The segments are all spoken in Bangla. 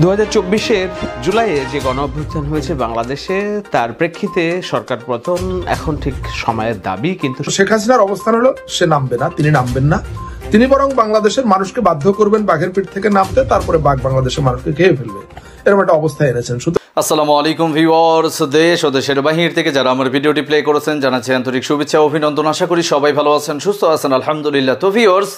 2024-এর জুলাইয়ে যে গণঅভ্যুত্থান হয়েছে বাংলাদেশে, তার প্রেক্ষিতে সরকার পতন এখন ঠিক সময়ের দাবি। কিন্তু শেখ হাসিনার অবস্থান হলো সে নামবে না, তিনি নামবেন না, তিনি বরং বাংলাদেশের মানুষকে বাধ্য করবেন বাঘের পিঠ থেকে নামতে, তারপরে বাঘ বাংলাদেশের মানুষকে খেয়ে ফেলবে, এরকম একটা অবস্থায় এনেছেন। আসসালামু আলাইকুম ভিউয়ার্স, দেশ ও দেশের বাহির থেকে যারা আমার ভিডিওটি প্লে করেছেন জানাচ্ছি আন্তরিক শুভেচ্ছা ও অভিনন্দন। আশা করি সবাই ভালো আছেন, সুস্থ আছেন, আলহামদুলিল্লাহ। তো ভিউয়ার্স,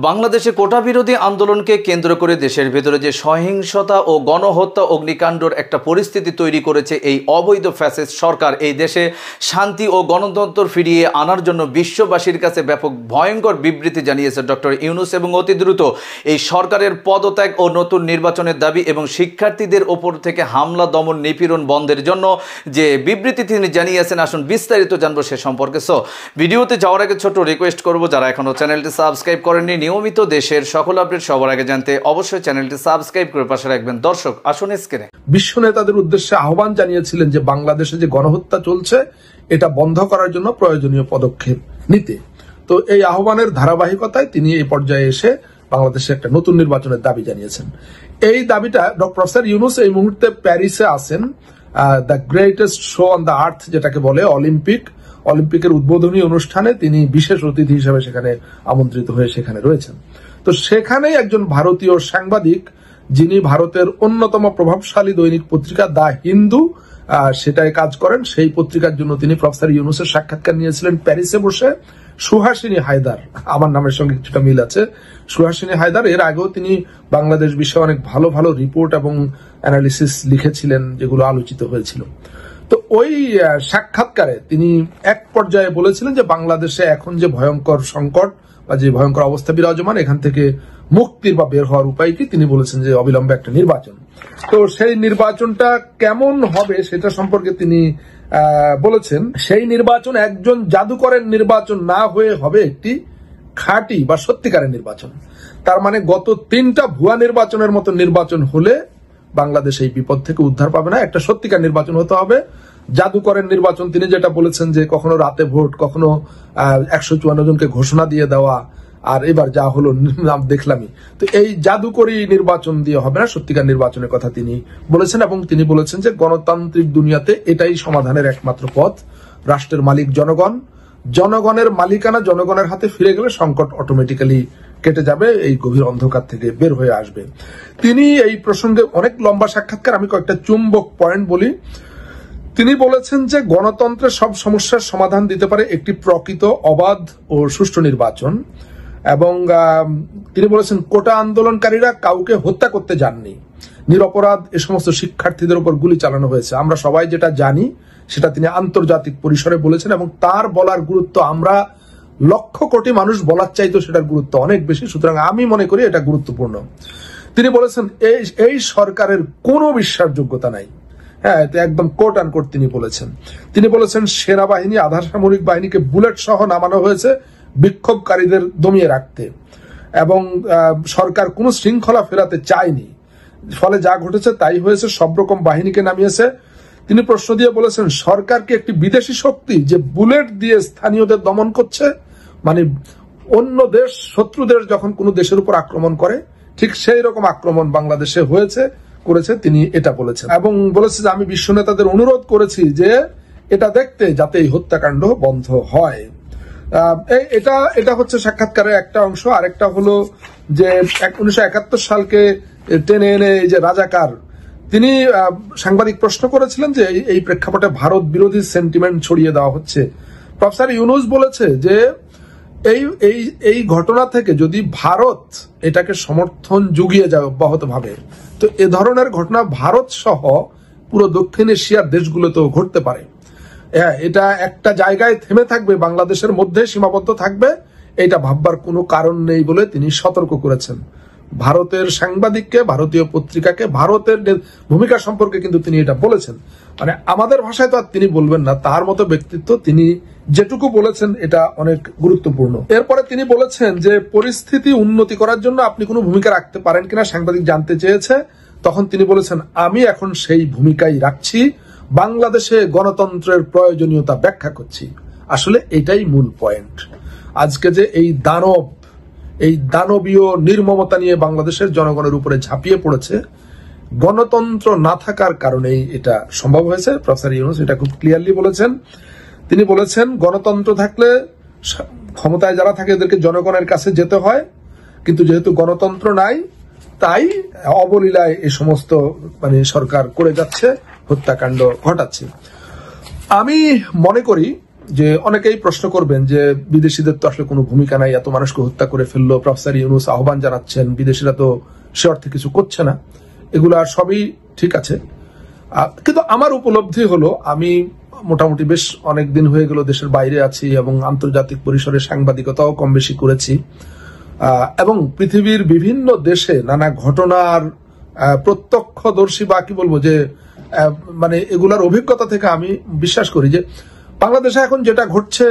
বাংলাদেশে কোটা বিরোধী আন্দোলনকে কেন্দ্র করে দেশের ভেতরে যে সহিংসতা ও গণহত্যা অগ্নিকাণ্ডর একটা পরিস্থিতি তৈরি করেছে এই অবৈধ ফ্যাসিস্ট সরকার, এই দেশে শান্তি ও গণতন্ত্র ফিরিয়ে আনার জন্য বিশ্ববাসীর কাছে ব্যাপক ভয়ঙ্কর বিবৃতি জানিয়েছে ডক্টর ইউনূস এবং অতি দ্রুত এই সরকারের পদত্যাগ ও নতুন নির্বাচনের দাবি এবং শিক্ষার্থীদের ওপর থেকে হামলা দমন নিপীড়ন বন্ধের জন্য যে বিবৃতি তিনি জানিয়েছেন, আসুন বিস্তারিত জানবো সে সম্পর্কে। সো ভিডিওতে যাওয়ার আগে ছোট রিকোয়েস্ট করবো, যারা এখনও চ্যানেলটি সাবস্ক্রাইব করেননি, নিয়মিত দেশের সকল আপডেট সবার আগে জানতে অবশ্যই চ্যানেলটি সাবস্ক্রাইব করে পাশে রাখবেন। দর্শক আসুন স্ক্রিনে। বিশ্ব নেতাদের উদ্দেশ্যে আহ্বান জানিয়েছিলেন যে বাংলাদেশে যে গণহত্যা চলছে এটা বন্ধ করার জন্য প্রয়োজনীয় পদক্ষেপ নিতে। তো এই আহ্বানের ধারাবাহিকতায় তিনি এই পর্যায়ে এসে বাংলাদেশে একটা নতুন নির্বাচনের দাবি জানিয়েছেন। এই দাবিটা প্রফেসর ইউনূস এই মুহূর্তে প্যারিসে আছেন, the greatest show on the earth যেটাকে বলে, অলিম্পিকের উদ্বোধনী অনুষ্ঠানে তিনি বিশেষ অতিথি হিসেবে সেখানে আমন্ত্রিত হয়ে সেখানে রয়েছেন। তো সেখানেই একজন ভারতীয় সাংবাদিক, যিনি ভারতের অন্যতম প্রভাবশালী দৈনিক পত্রিকা দ্য হিন্দু সেটায় কাজ করেন, সেই পত্রিকার জন্য তিনি প্রফেসর ইউনূসের সাক্ষাৎকার নিয়েছিলেন প্যারিসে বসে। সুহাসিনী হায়দার, আমার নামের সঙ্গে কিছুটা মিল আছে, সুহাসিনী হায়দার এর আগেও তিনি বাংলাদেশ বিষয়ে অনেক ভালো ভালো রিপোর্ট এবং অ্যানালিসিস লিখেছিলেন যেগুলো আলোচিত হয়েছিল। তো ওই সাক্ষাৎকারে তিনি এক পর্যায়ে বলেছিলেন যে বাংলাদেশে এখন যে ভয়ঙ্কর সংকট বা যে ভয়ঙ্কর অবস্থা বিরাজমান, এখান থেকে মুক্তির বা বের হওয়ার উপায় কি, তিনি বলেছেন যে অবিলম্বে একটা নির্বাচন। তো সেই নির্বাচনটা কেমন হবে সেটা সম্পর্কে তিনি বলেছেন, সেই নির্বাচন একজন জাদুকরের নির্বাচন না হয়ে হবে একটি খাঁটি বা সত্যিকারের নির্বাচন। তার মানে গত 3টা ভুয়া নির্বাচনের মতো নির্বাচন হলে বাংলাদেশ এই বিপদ থেকে উদ্ধার পাবে না, একটা সত্যিকার নির্বাচন হতে হবে। জাদুকরের নির্বাচন তিনি যেটা বলেছেন যে কখনো রাতে ভোট, কখনো 154 জনকে ঘোষণা দিয়ে দেওয়া, আর এবার যা হলো নাম দেখলামই। তো এই জাদুকরি নির্বাচন দিয়ে হবে না, সত্যিকার নির্বাচনের কথা তিনি বলেছেন। এবং তিনি বলেছেন যে গণতান্ত্রিক দুনিয়াতে এটাই সমাধানের একমাত্র পথ। রাষ্ট্রের মালিক জনগণ, জনগণের মালিকানা জনগণের হাতে ফিরে গেলে সংকট অটোমেটিক্যালি কেটে যাবে, এই গভীর অন্ধকার থেকে বের হয়ে আসবে। তিনি এই প্রসঙ্গে অনেক লম্বা সাক্ষাৎকার, আমি কয়েকটা চুম্বক পয়েন্ট বলি। তিনি বলেছেন যে গণতন্ত্রের সব সমস্যার সমাধান দিতে পারে একটি প্রকৃত অবাধ ও সুষ্ঠু নির্বাচন। এবং তিনি বলেছেন কোটা আন্দোলনকারীরা কাউকে হত্যা করতে যাননি, নিরপরাধ এ সমস্ত শিক্ষার্থীদের উপর গুলি চালানো হয়েছে। আমরা সবাই যেটা জানি সেটা তিনি আন্তর্জাতিক পরিসরে বলেছেন, এবং তার বলার গুরুত্ব আমরা লক্ষ কোটি মানুষ বলার চাইতো সেটার গুরুত্ব অনেক বেশি, সুতরাং আমি মনে করি এটা গুরুত্বপূর্ণ। তিনি বলেছেন এই সরকারের কোনো বিশ্বাসযোগ্যতা নাই। হ্যাঁ, একদম কোট আনকোট তিনি বলেছেন। তিনি বলেছেন সেনাবাহিনী, আধা সামরিক বাহিনীকে বুলেট সহ নামানো হয়েছে বিক্ষোভকারীদের দমিয়ে রাখতে, এবং সরকার কোনো শৃঙ্খলা ফেরাতে চায়নি, ফলে যা ঘটেছে তাই হয়েছে, সব রকম বাহিনীকে নামিয়েছে। তিনি প্রশ্ন দিয়ে বলেছেন সরকার কি একটি বিদেশি শক্তি যে বুলেট দিয়ে স্থানীয়দের দমন করছে? মানে অন্য দেশ, শত্রু দেশ যখন কোনো দেশের উপর আক্রমণ করে ঠিক সেই রকম আক্রমণ বাংলাদেশে করেছে, তিনি এটা বলেছেন। এবং বলেছে যে আমি বিশ্ব নেতাদের অনুরোধ করেছি যে এটা দেখতে, যাতে এই হত্যাকাণ্ড বন্ধ হয়। এটা হচ্ছে সাক্ষাৎকারের একটা অংশ। আরেকটা হলো যে 1971 সালকে টেনে এনে এই যে রাজাকার, তিনি সাংবাদিক প্রশ্ন করেছিলেন যে এই প্রেক্ষাপটে ভারত বিরোধী সেন্টিমেন্ট ছড়িয়ে দেওয়া হচ্ছে। প্রফেসর ইউনূস বলেছে যে এই ঘটনা থেকে যদি ভারত এটাকে সমর্থন জুগিয়ে যায় অব্যাহতভাবে, তো এ ধরনের ঘটনা ভারত সহ পুরো দক্ষিণ এশিয়ার দেশগুলোতেও ঘটতে পারে। এটা একটা জায়গায় থেমে থাকবে, বাংলাদেশের মধ্যে সীমাবদ্ধ থাকবে, এটা ভাববার কোনো কারণ নেই বলে তিনি সতর্ক করেছেন। ভারতের সাংবাদিককে, ভারতীয় পত্রিকাকে, ভারতের ভূমিকা সম্পর্কে কিন্তু তিনি এটা বলেছেন। মানে আমাদের ভাষায় তো আর তিনি বলবেন না, তার মতো ব্যক্তিত্ব, তিনি যেটুকু বলেছেন এটা অনেক গুরুত্বপূর্ণ। এরপরে তিনি বলেছেন যে পরিস্থিতি উন্নতি করার জন্য আপনি কোনো ভূমিকা রাখতে পারেন কিনা সাংবাদিক জানতে চেয়েছে, তখন তিনি বলেছেন আমি এখন সেই ভূমিকাই রাখছি, বাংলাদেশে গণতন্ত্রের প্রয়োজনীয়তা ব্যাখ্যা করছি। আসলে এটাই মূল পয়েন্ট। আজকে যে এই দানবীয় নির্মমতা নিয়ে বাংলাদেশের জনগণের উপরে ঝাঁপিয়ে পড়েছে, গণতন্ত্র না থাকার কারণেই এটা সম্ভব হয়েছে। প্রফেসর ইউনূস এটা খুব ক্লিয়ারলি বলেছেন। তিনি বলেছেন গণতন্ত্র থাকলে ক্ষমতায় যারা থাকে এদেরকে জনগণের কাছে যেতে হয়, কিন্তু যেহেতু গণতন্ত্র নাই তাই অবলীলায় এই সমস্ত সরকার করে যাচ্ছে, হত্যাকাণ্ড ঘটাচ্ছে। আমি মনে করি যে অনেকেই প্রশ্ন করবেন যে বিদেশিদের তো আসলে কোনো ভূমিকা নাই, এত মানুষকে হত্যা করে ফেললো, প্রফেসর ইউনূস আহ্বান জানাচ্ছেন, বিদেশিরা তো সে অর্থে কিছু করছে না। এগুলা সবই ঠিক আছে, কিন্তু আমার উপলব্ধি হলো, আমি মোটামুটি বেশ অনেক দিন হয়ে গেল দেশের বাইরে আছি এবং আন্তর্জাতিক পরিসরে সাংবাদিকতাও কম বেশি করেছি, এবং পৃথিবীর বিভিন্ন দেশে নানা ঘটনার প্রত্যক্ষদর্শী বা কি বলবো যে এগুলার অভিজ্ঞতা থেকে আমি বিশ্বাস করি যে বাংলাদেশে এখন যেটা ঘটছে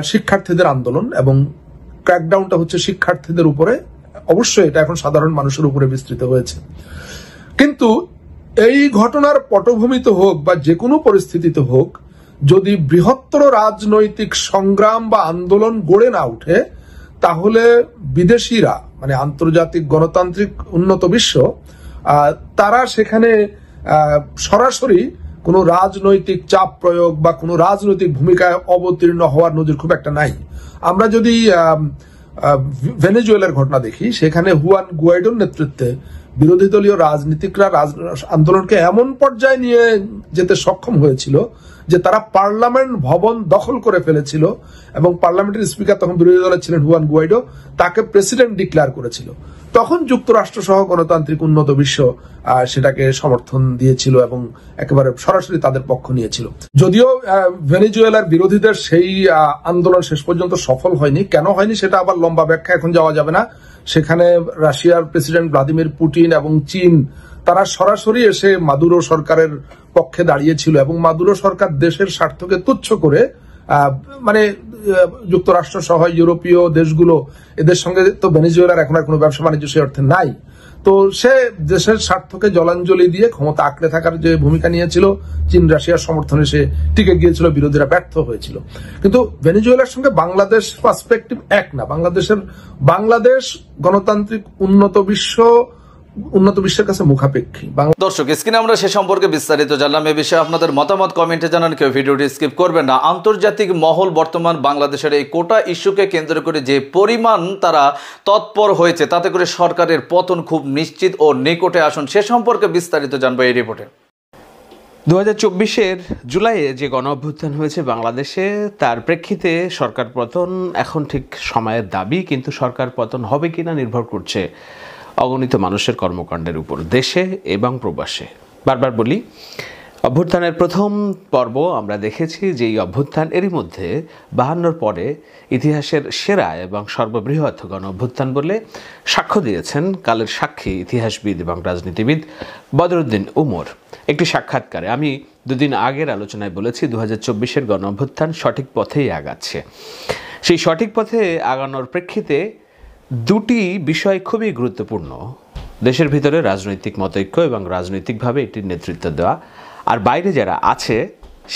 শিক্ষার্থীদের আন্দোলন এবং ক্র্যাকডাউনটা হচ্ছে শিক্ষার্থীদের উপরে, অবশ্যই এটা এখন সাধারণ মানুষের উপরে বিস্তৃত হয়েছে, কিন্তু এই ঘটনার পটভূমিতে হোক বা যে কোনো পরিস্থিতিতে হোক, যদি বৃহত্তর রাজনৈতিক সংগ্রাম বা আন্দোলন গড়ে না উঠে, তাহলে বিদেশিরা আন্তর্জাতিক গণতান্ত্রিক উন্নত বিশ্ব তারা সেখানে সরাসরি কোনো রাজনৈতিক চাপ প্রয়োগ বা কোনো রাজনৈতিক ভূমিকায় অবতীর্ণ হওয়ার নজির খুব একটা নাই। আমরা যদি ভেনেজুয়েলার ঘটনা দেখি, সেখানে হুয়ান গুয়াইডোর নেতৃত্বে বিরোধী দলীয় রাজনীতিকরা আন্দোলনকে এমন পর্যায়ে নিয়ে যেতে সক্ষম হয়েছিল যে তারা পার্লামেন্ট ভবন দখল করে ফেলেছিল এবং পার্লামেন্টের স্পিকার তখন বিরোধী দলের ছিলেন হুয়ান গুয়াইডো, তাকে প্রেসিডেন্ট ডিক্লেয়ার করেছিল। তখন যুক্তরাষ্ট্র সহ গণতান্ত্রিক উন্নত বিশ্ব সেটাকে সমর্থন দিয়েছিল এবং একেবারে সরাসরি তাদের পক্ষ নিয়েছিল। যদিও ভেনেজুয়েলার বিরোধীদের সেই আন্দোলন শেষ পর্যন্ত সফল হয়নি, কেন হয়নি সেটা আবার লম্বা ব্যাখ্যা, এখন যাওয়া যাবে না। সেখানে রাশিয়ার প্রেসিডেন্ট ভ্লাদিমির পুতিন এবং চীন তারা সরাসরি এসে মাদুরো সরকারের পক্ষে দাঁড়িয়েছিল এবং মাদুরো সরকার দেশের স্বার্থকে তুচ্ছ করে যুক্তরাষ্ট্র সহ ইউরোপীয় দেশগুলো, এদের সঙ্গে তো ভেনেজুয়েলার এখন আর কোনো ব্যবসা বাণিজ্য সে অর্থে নাই, তো সে দেশের স্বার্থকে জলাঞ্জলি দিয়ে ক্ষমতা আঁকড়ে থাকার যে ভূমিকা নিয়েছিল, চীন রাশিয়ার সমর্থনে সে টিকে গিয়েছিল, বিরোধীরা ব্যর্থ হয়েছিল। কিন্তু ভেনেজুয়েলার সঙ্গে বাংলাদেশ পার্সপেক্টিভ এক না। বাংলাদেশ গণতান্ত্রিক উন্নত বিশ্বের কাছে মুখাপেক্ষী। দর্শক, স্ক্রিনে আমরা সে সম্পর্কে বিস্তারিত জানলাম। এ বিষয়ে আপনাদের মতামত কমেন্টে জানান, কেউ ভিডিওটি স্কিপ করবেন না। আন্তর্জাতিক মহল বর্তমান বাংলাদেশের এই কোটা ইস্যুকে কেন্দ্র করে যে পরিমাণ তারা তৎপর হয়েছে, তাতে করে সরকারের পতন খুব নিশ্চিত ও নিকটে আসুন, সে সম্পর্কে বিস্তারিত জানবো এই রিপোর্টে। 2024-এর জুলাইয়ে যে গণ অভ্যুত্থান হয়েছে বাংলাদেশে, তার প্রেক্ষিতে সরকার পতন এখন ঠিক সময়ের দাবি, কিন্তু সরকার পতন হবে কিনা নির্ভর করছে অগণিত মানুষের কর্মকাণ্ডের উপর, দেশে এবং প্রবাসে। বারবার বলি, অভ্যুত্থানের প্রথম পর্ব আমরা দেখেছি যে এই অভ্যুত্থান এরই মধ্যে 52 পরে ইতিহাসের সেরা এবং সর্ববৃহৎ গণ অভ্যুত্থান বলে সাক্ষ্য দিয়েছেন কালের সাক্ষী ইতিহাসবিদ এবং রাজনীতিবিদ বদরুদ্দিন উমর একটি সাক্ষাৎকারে। আমি দুদিন আগের আলোচনায় বলেছি 2024-এর গণ অভ্যুত্থান সঠিক পথেই আগাচ্ছে। সেই সঠিক পথে আগানোর প্রেক্ষিতে দুটি বিষয় খুবই গুরুত্বপূর্ণ: দেশের ভিতরে রাজনৈতিক মতৈক্য এবং রাজনৈতিকভাবে এটির নেতৃত্ব দেওয়া, আর বাইরে যারা আছে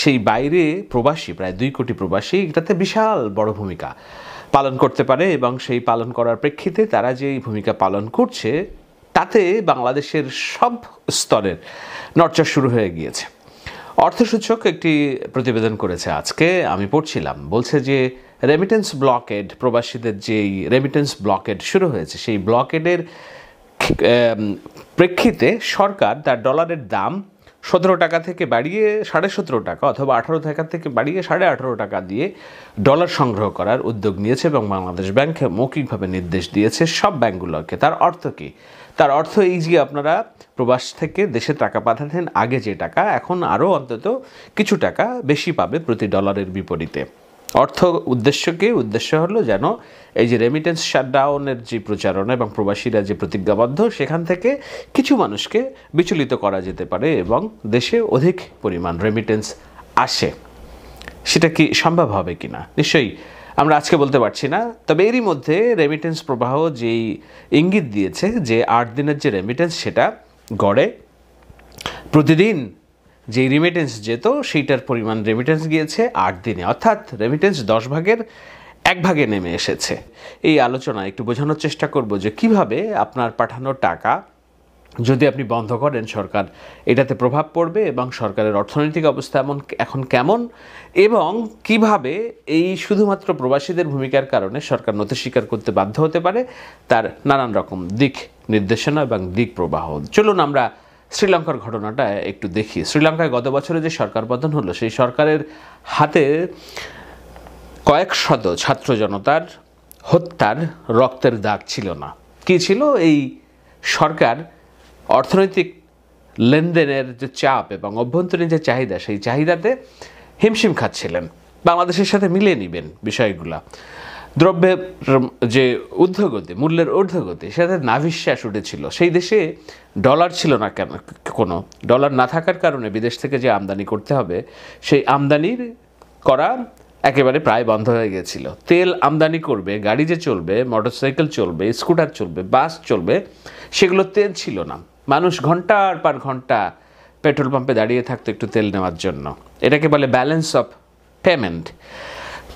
সেই বাইরে প্রবাসী, প্রায় 2 কোটি প্রবাসী এটাতে বিশাল বড় ভূমিকা পালন করতে পারে এবং সেই পালন করার প্রেক্ষিতে তারা যে ভূমিকা পালন করছে তাতে বাংলাদেশের সব স্তরের নড়চড় শুরু হয়ে গিয়েছে। অর্থসূচক একটি প্রতিবেদন করেছে আজকে, আমি পড়ছিলাম, বলছে যে রেমিটেন্স ব্লকেড, প্রবাসীদের যেই রেমিটেন্স ব্লকেড শুরু হয়েছে, সেই ব্লকেডের প্রেক্ষিতে সরকার তার ডলারের দাম 17 টাকা থেকে বাড়িয়ে 17.5 টাকা অথবা 18 টাকা থেকে বাড়িয়ে 18.5 টাকা দিয়ে ডলার সংগ্রহ করার উদ্যোগ নিয়েছে এবং বাংলাদেশ ব্যাংক মৌখিকভাবে নির্দেশ দিয়েছে সব ব্যাংকগুলোকে। তার অর্থ কি? তার অর্থ এই যে আপনারা প্রবাস থেকে দেশে টাকা পাঠাতেন, আগে যে টাকা, এখন আরও অন্তত কিছু টাকা বেশি পাবে প্রতি ডলারের বিপরীতে। উদ্দেশ্য হলো যেন এই যে রেমিটেন্স শাটডাউনের যে প্রচারণা এবং প্রবাসীরা যে প্রতিজ্ঞাবদ্ধ, সেখান থেকে কিছু মানুষকে বিচলিত করা যেতে পারে এবং দেশে অধিক পরিমাণ রেমিটেন্স আসে। সেটা কি সম্ভব হবে কিনা নিশ্চয়ই আমরা আজকে বলতে পারছি না, তবে এরই মধ্যে রেমিটেন্স প্রবাহ যেই ইঙ্গিত দিয়েছে যে 8 দিনের যে রেমিটেন্স, সেটা গড়ে প্রতিদিন যেই রেমিটেন্স যেত সেইটার পরিমাণ রেমিটেন্স গিয়েছে 8 দিনে, অর্থাৎ রেমিটেন্স 10 ভাগের 1 ভাগে নেমে এসেছে। এই আলোচনা একটু বোঝানোর চেষ্টা করব যে কিভাবে আপনার পাঠানো টাকা যদি আপনি বন্ধ করেন সরকার এটাতে প্রভাব পড়বে এবং সরকারের অর্থনৈতিক অবস্থা এখন কেমন এবং কিভাবে এই শুধুমাত্র প্রবাসীদের ভূমিকার কারণে সরকার নথি স্বীকার করতে বাধ্য হতে পারে তার নানান রকম দিক নির্দেশনা এবং দিক প্রবাহ। চলুন আমরা শ্রীলঙ্কার ঘটনাটা একটু দেখি। শ্রীলঙ্কায় গত বছরে যে সরকার পতন হলো সেই সরকারের হাতে কয়েক শত ছাত্র জনতার হত্যার রক্তের দাগ ছিল না। কি ছিল? এই সরকার অর্থনৈতিক লেনদেনের যে চাপ এবং অভ্যন্তরীণ যে চাহিদা সেই চাহিদাতে হিমশিম খাচ্ছিলেন। বাংলাদেশের সাথে মিলিয়ে নেবেন বিষয়গুলা। দ্রব্যের যে ঊর্ধ্বগতি, মূল্যের ঊর্ধ্বগতি, সেটাতে নাভিশ্বাস উঠেছিল। সেই দেশে ডলার ছিল না, কেন কোনো ডলার না থাকার কারণে বিদেশ থেকে যে আমদানি করতে হবে সেই আমদানির করা একেবারে প্রায় বন্ধ হয়ে গিয়েছিল। তেল আমদানি করবে, গাড়ি যে চলবে, মোটরসাইকেল চলবে, স্কুটার চলবে, বাস চলবে, সেগুলো তেল ছিল না। মানুষ ঘন্টার পর ঘন্টা পেট্রোল পাম্পে দাঁড়িয়ে থাকতো একটু তেল নেওয়ার জন্য। এটাকে বলে ব্যালেন্স অফ পেমেন্ট।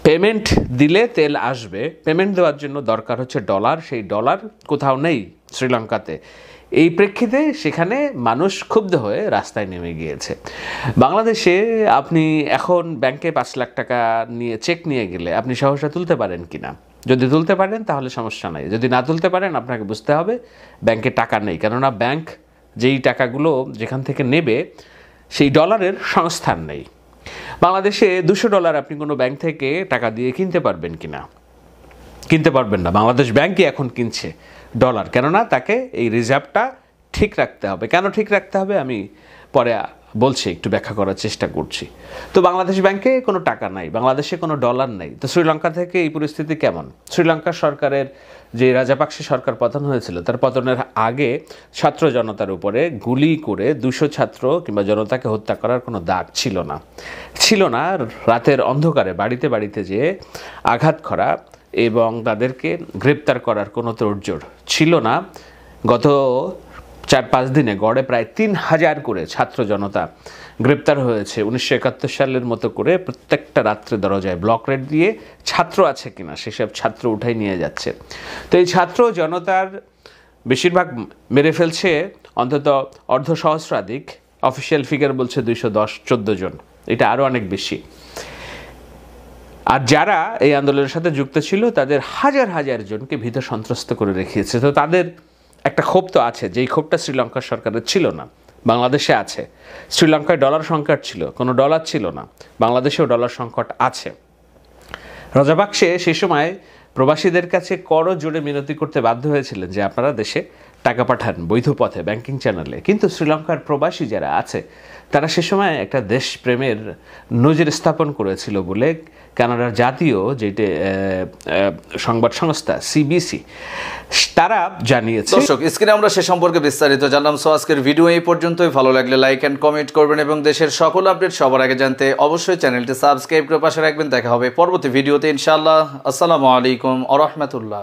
পেমেন্ট দিলে তেল আসবে, পেমেন্ট দেওয়ার জন্য দরকার হচ্ছে ডলার। সেই ডলার কোথাও নেই শ্রীলঙ্কাতে। এই প্রেক্ষিতে সেখানে মানুষ ক্ষুব্ধ হয়ে রাস্তায় নেমে গিয়েছে। বাংলাদেশে আপনি এখন ব্যাংকে 5 লাখ টাকা নিয়ে চেক নিয়ে গেলে আপনি সহসা তুলতে পারেন কিনা? যদি তুলতে পারেন তাহলে সমস্যা নাই, যদি না তুলতে পারেন আপনাকে বুঝতে হবে ব্যাংকে টাকা নেই। কেননা ব্যাংক যেই টাকাগুলো যেখান থেকে নেবে সেই ডলারের সংস্থান নেই। বাংলাদেশে $200 আপনি কোনো ব্যাংক থেকে টাকা দিয়ে কিনতে পারবেন কিনা? কিনতে পারবেন না। বাংলাদেশ ব্যাংকই এখন কিনছে ডলার, কেননা তাকে এই রিজার্ভটা ঠিক রাখতে হবে। কেন ঠিক রাখতে হবে আমি পরে বলছি, একটু ব্যাখ্যা করার চেষ্টা করছি। তো বাংলাদেশ ব্যাংকে কোনো টাকা নাই, বাংলাদেশে কোনো ডলার নেই। তো শ্রীলঙ্কা থেকে এই পরিস্থিতি কেমন? শ্রীলঙ্কা সরকারের যে রাজাপাকসে সরকার পতন হয়েছিল তার পতনের আগে ছাত্র জনতার উপরে গুলি করে 200 ছাত্র কিংবা জনতাকে হত্যা করার কোনো দাগ ছিল না। রাতের অন্ধকারে বাড়িতে বাড়িতে যেয়ে আঘাত করা এবং তাদেরকে গ্রেপ্তার করার কোনো তোড়জোড় ছিল না। গত 4-5 দিনে গড়ে প্রায় 3000 করে ছাত্র জনতা গ্রেপ্তার হয়েছে। 1971 সালের মতো করে প্রত্যেকটা রাত্রে দরজায় ব্লক রেড দিয়ে ছাত্র আছে কিনা সেসব ছাত্র উঠাই নিয়ে যাচ্ছে। তো এই ছাত্র জনতার বেশিরভাগ মেরে ফেলছে অন্তত অর্ধসহস্রাধিক, অফিসিয়াল ফিগার বলছে 210-14 জন, এটা আরও অনেক বেশি। আর যারা এই আন্দোলনের সাথে যুক্ত ছিল তাদের হাজার হাজার জনকে ভীত সন্ত্রস্ত করে রেখেছে। তো তাদের একটা ক্ষোভ তো আছে, যেই ক্ষোভটা শ্রীলঙ্কার সরকারের ছিল না, বাংলাদেশে আছে। শ্রীলঙ্কায় ডলার সংকট ছিল, কোনো ডলার ছিল না, বাংলাদেশেও ডলার সংকট আছে। রাজাপাকসে সে সময় প্রবাসীদের কাছে করো জোরে মিনতি করতে বাধ্য হয়েছিলেন যে আপনারা দেশে টাকা পাঠান বৈধ পথে, ব্যাংকিং চ্যানেলে। কিন্তু শ্রীলঙ্কার প্রবাসী যারা আছে তারা সে সময় একটা দেশপ্রেমের নজির স্থাপন করেছিল বলে কানাডার জাতীয় যেটি সংবাদ সংস্থা সিবিসি তারা জানিয়েছে। দর্শক, স্ক্রিনে আমরা সে সম্পর্কে বিস্তারিত জানলাম। সো আজকের ভিডিও এই পর্যন্তই। ভালো লাগলে লাইক অ্যান্ড কমেন্ট করবেন এবং দেশের সকল আপডেট সবার আগে জানতে অবশ্যই চ্যানেলটি সাবস্ক্রাইব করে পাশে রাখবেন। দেখা হবে পরবর্তী ভিডিওতে ইনশাআল্লাহ। আসসালামু আলাইকুম ওয়া রাহমাতুল্লাহ।